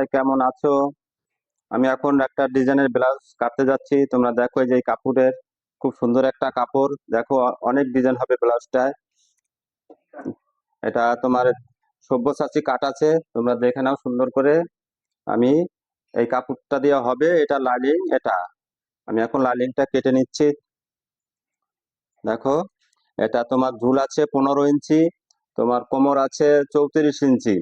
সবাই কেমন আছো? আমি এখন একটা ডিজাইনের ব্লাউজ কাটতে যাচ্ছি। তোমরা দেখো এই যে এই কাপড়ের খুব সুন্দর একটা কাপড়, দেখো অনেক ডিজাইন হবে ব্লাউজটায়। এটা তোমার সব্যসাচী কাট আছে, তোমরা দেখে নাও সুন্দর করে। আমি এই কাপড়টা দিয়ে হবে, এটা লাইনিং। এটা আমি এখন লাইনিংটা কেটে নিচ্ছি। দেখো, এটা তোমার ঝুল আছে 15 ইঞ্চি, তোমার কোমর আছে 34 ইঞ্চি,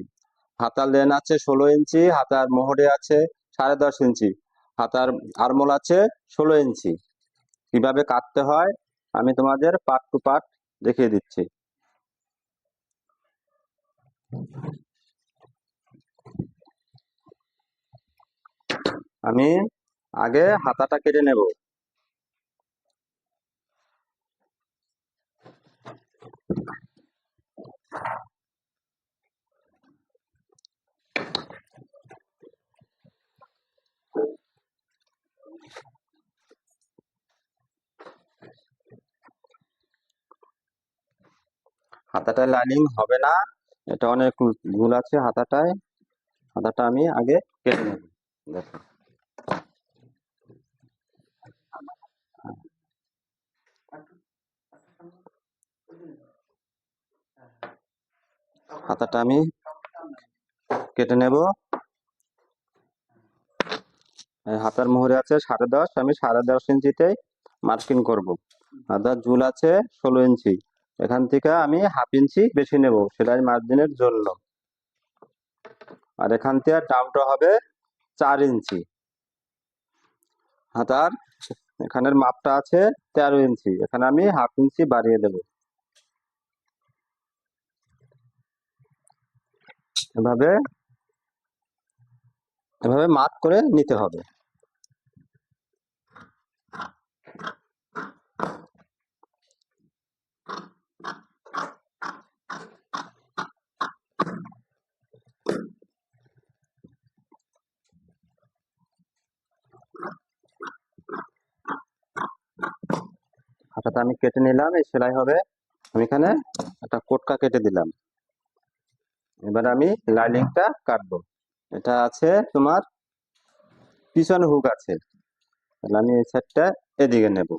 হাতার লেন আছে 16 ইঞ্চি, হাতার মোহরে আছে 10.5 ইঞ্চি, হাতার আরমোল আছে 16 ইঞ্চি। কিভাবে কাটতে হয় আমি তোমাদের পার্ট টু পার্ট দেখিয়ে দিচ্ছি। আমি আগে হাতাটা কেটে নেব। হাতাটায় লাইনিং হবে না, এটা অনেক ভুল আছে হাতাটায়। হাতাটা আমি আগে কেটে নেব। দেখো, হাতাটা আমি কেটে নেব। হাতার মোহরে আছে 10.5, আমি 10.5 ইঞ্চিতেই মার্কিং করব। হাতার ঝুল আছে 16 ইঞ্চি, এখান থেকে আমি 1/2 ইঞ্চি বেশি নেব সেলাই মার্জিনের জন্য। আর এখান থেকে ডাউনটা হবে 4 ইঞ্চি। হাতার এখানের মাপটা আছে 13 ইঞ্চি, এখানে আমি 1/2 ইঞ্চি বাড়িয়ে দেব। এভাবে এভাবে মাপ করে নিতে হবে। হাতাটা আমি কেটে নিলাম, এই সেলাই হবে। আমি এখানে একটা কোটকা কেটে দিলাম। এবার আমি লাইনিংটা কাটবো। এটা আছে তোমার পিছনে হুক আছে, তাহলে আমি এই সাইডটা এদিকে নেব।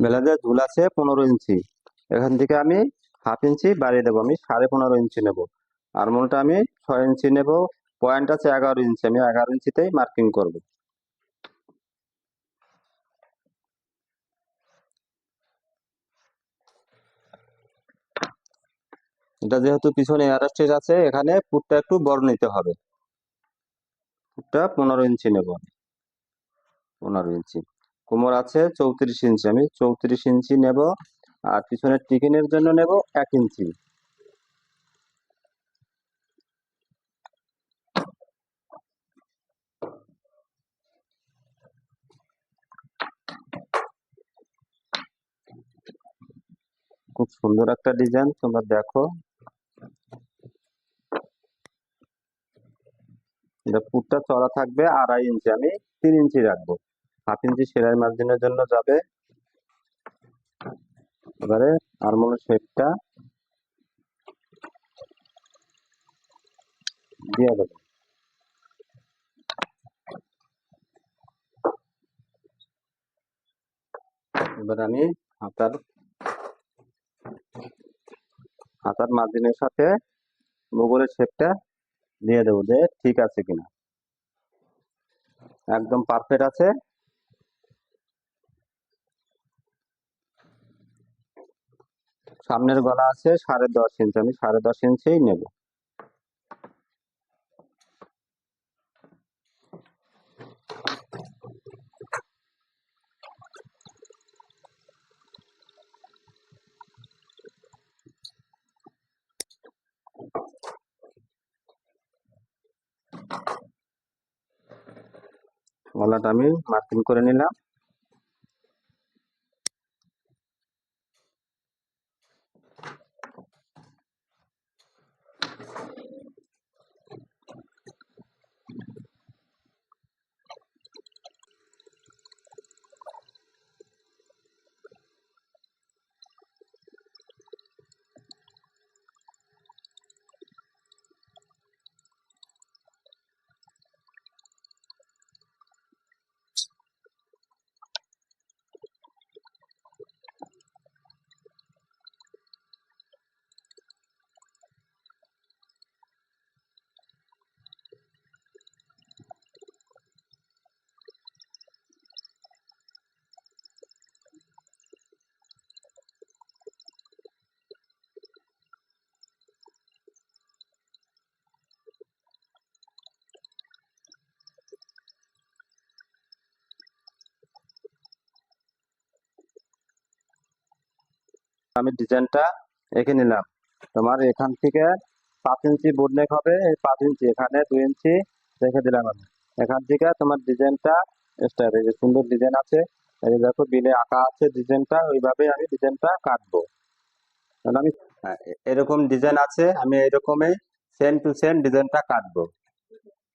ব্লাউজের ঝুল আছে 15 ইঞ্চি, এখান থেকে আমি 1/2 ইঞ্চি বাড়িয়ে দেবো, আমি 15.5 ইঞ্চি নেব। আরমোলটা আমি 6 ইঞ্চি নেব। পয়েন্ট আছে 11 ইঞ্চি, আমি 11 ইঞ্চিতেই মার্কিং করব। এটা যেহেতু পিছনে এয়ারস্টেজ আছে, এখানে পুটটা একটু বড় নিতে হবে। পুটটা 15 ইঞ্চি নেব আমি, 15 ইঞ্চি। কোমর আছে 34 ইঞ্চি, আমি 34 ইঞ্চি নেব। আর পিছনের টিকিনের জন্য নেব 1 ইঞ্চি। খুব সুন্দর একটা ডিজাইন, তোমরা দেখো। এটা পুটটা চড়া থাকবে 2.5 ইঞ্চি, আমি 3 ইঞ্চি রাখবো। 1/2 ইঞ্চি সেলাই মার্জিনের জন্য যাবে। এবারে আরমোলের শেপটা দিয়ে দেবো। এবার আমি হাতার হাতার মার্জিনের সাথে মুগলের শেপটা দিয়ে দেবো, যে ঠিক আছে কিনা। একদম পারফেক্ট আছে। সামনের গলা আছে 10.5 ইঞ্চি, আমি 10.5 ইঞ্চি নেব। গলাটা আমি মার্কিং করে নিলাম। আমি ডিজাইনটা এঁকে নিলাম। তোমার এখান থেকে 5 ইঞ্চি বোর্ড নেক হবে, এই 5 ইঞ্চি এখানে 2 ইঞ্চি রেখে দিলাম আমি। এখান থেকে তোমার ডিজাইনটা স্টার্ট, এই যে সুন্দর ডিজাইন আছে, এই যে দেখো বিলে আঁকা আছে ডিজাইনটা, ওইভাবে আমি ডিজাইনটা কাটবো। কারণ আমি এরকম ডিজাইন আছে, আমি এরকমই সেম টু সেম ডিজাইনটা কাটবো।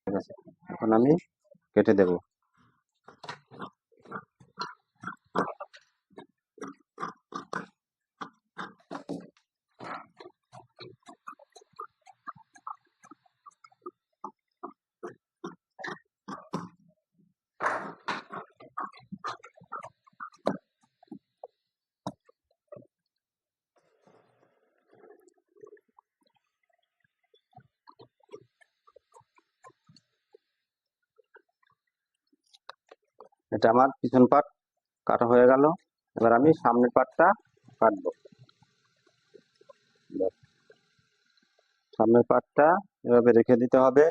ঠিক আছে, এখন আমি কেটে দেবো। এটা আমার পিছন পাট কাটা হয়ে গেল। এবার আমি সামনের পাটটা কাটবো। ব্যাস, সামনের পাটটা এভাবে রেখে দিতে হবে।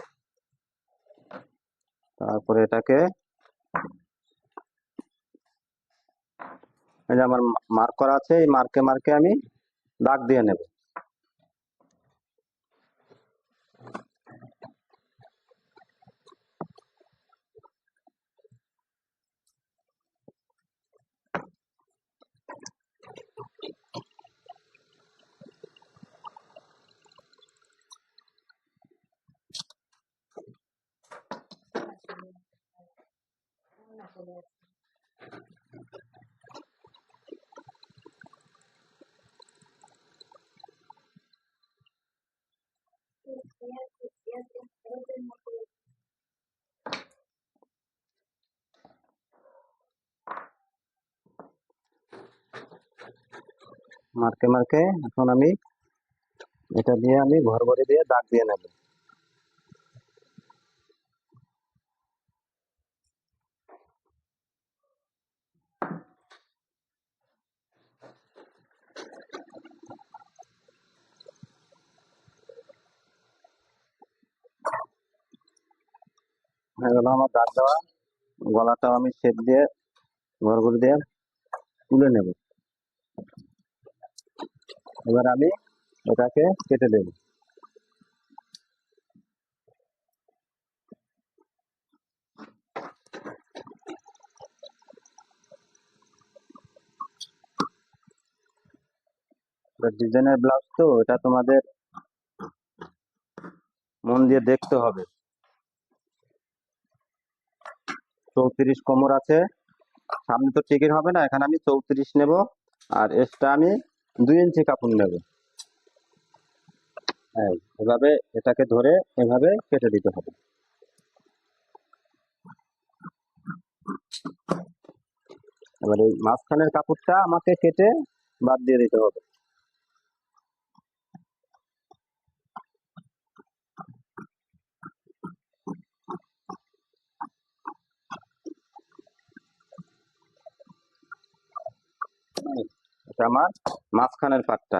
তারপরে এটাকে, এই যে আমার মার্ক করা আছে, এই মার্কে মার্কে আমি দাগ দিয়ে নেব। মার্কে মার্কে এখন আমি এটা দিয়ে আমি ঘর ভরে দিয়ে দাগ দিয়ে নেব। হয়ে গেল আমার দাগ দেওয়া। গলাটাও আমি শেপ দিয়ে ঘর ভরে দিয়ে তুলে নেব। এবার আমি এটাকে কেটে দেব। ডিজাইনের ব্লাউজ তো, এটা তোমাদের মন দিয়ে দেখতে হবে। 34 কোমর আছে, সামনে তো টিকিট হবে না, এখানে আমি 34 নেব। আর এক্সট্রা আমি 2 ইঞ্চি কাপড় নেব। হ্যাঁ, এভাবে এটাকে ধরে এভাবে কেটে দিতে হবে। এবার এই মাঝখানের কাপড়টা আমাকে কেটে বাদ দিয়ে দিতে হবে। এটা আমার মাঝখানের পাটটা।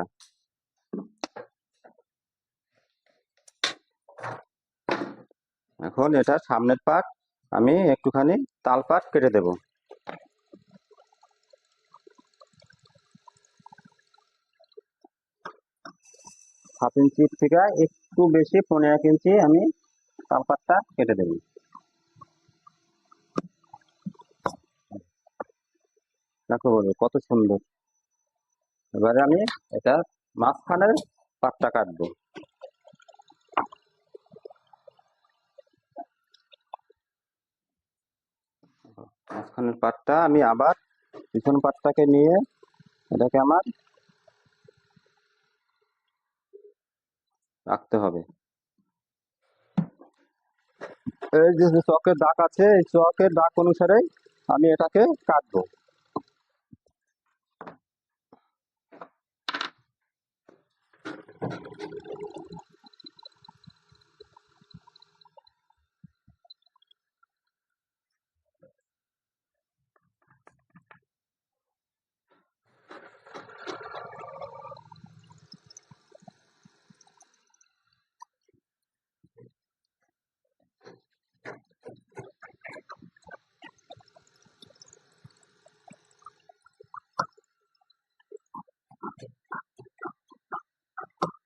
এখন এটা সামনের পাট আমি একটুখানি তাল পাট কেটে দেব। হাফ ইঞ্চি থেকে একটু বেশি 15 ইঞ্চি আমি তাল পাটটা কেটে দেব। দেখো বলো কত সুন্দর। এবারে আমি এটা মাঝখানের পাটটা কাটবো। মাঝখানের পাটটা আমি আবার পিছন পাটটাকে নিয়ে এটাকে আমার রাখতে হবে। এই যে যে চকের দাগ আছে, এই চকের দাগ অনুসারে আমি এটাকে কাটবো।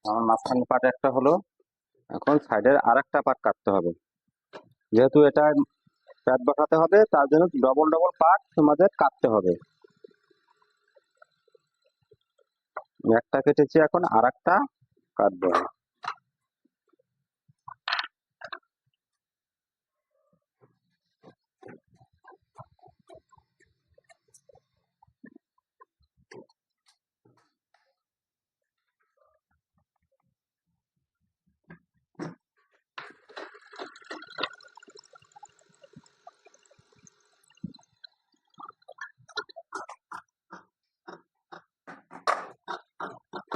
আমার মাঝখানে পার্ট একটা হলো, এখন সাইডের আর একটা পার্ট কাটতে হবে। যেহেতু এটা প্যাচ বসাতে হবে, তার জন্য ডবল ডবল পার্ট তোমাদের কাটতে হবে। একটা কেটেছি, এখন আর একটা কাটবো।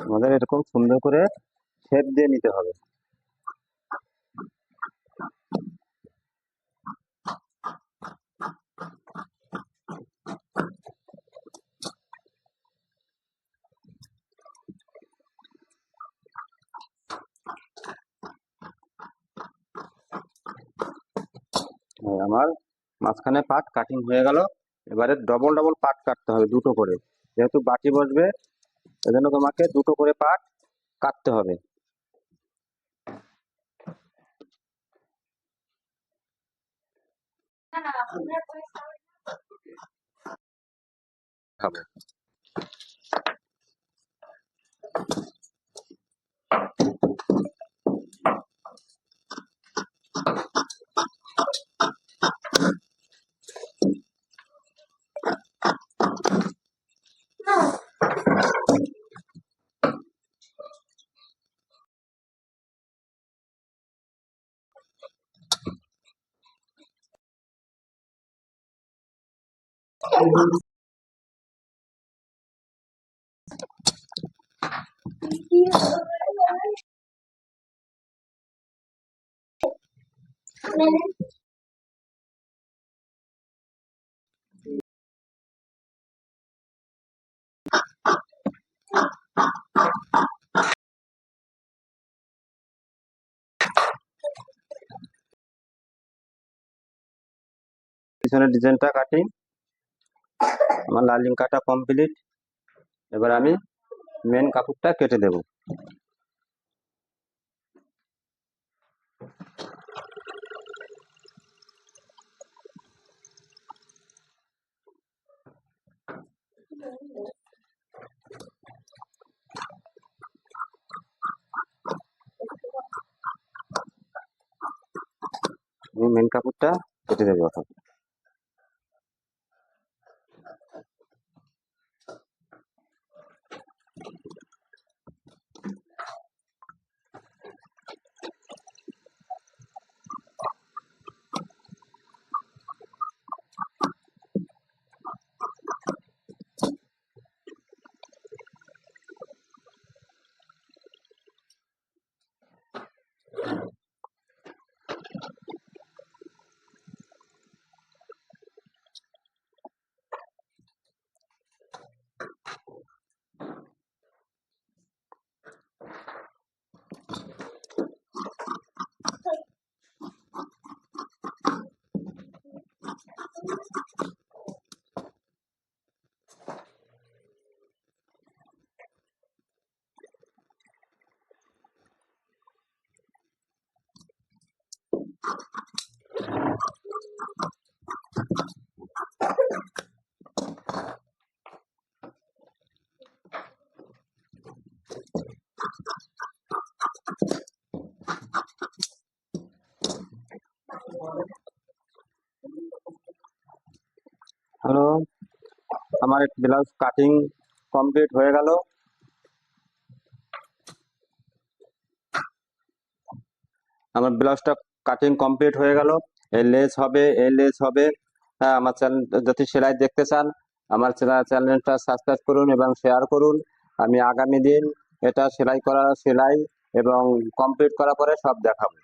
আমাদের এরকম সুন্দর করে শেপ দিয়ে নিতে হবে। আমার মাঝখানে পার্ট কাটিং হয়ে গেল। এবারে ডবল ডবল পার্ট কাটতে হবে, দুটো করে। যেহেতু বাটি বসবে, এজন্য তোমাকে দুটো করে পার্ট কাটতে হবে। খাবো। পিছনের ডিজাইনটা কাটি, আমার লাইনিং কাটা কমপ্লিট। এবার আমি মেন কাপড়টা কেটে দেব। আমি মেন কাপড়টা কেটে দেবো এখন। হ্যালো, আমার ব্লাউজ কাটিং কমপ্লিট হয়ে গেল। আমার ব্লাউজটা কাটিং কমপ্লিট হয়ে গেল। এই লেস হবে, এই লেস হবে। হ্যাঁ, আমার চ্যানেল যদি সেলাই দেখতে চান, আমার চ্যানেলটা সাবস্ক্রাইব করুন এবং শেয়ার করুন। আমি আগামী দিন এটা সেলাই এবং কমপ্লিট করার পরে সব দেখাবো।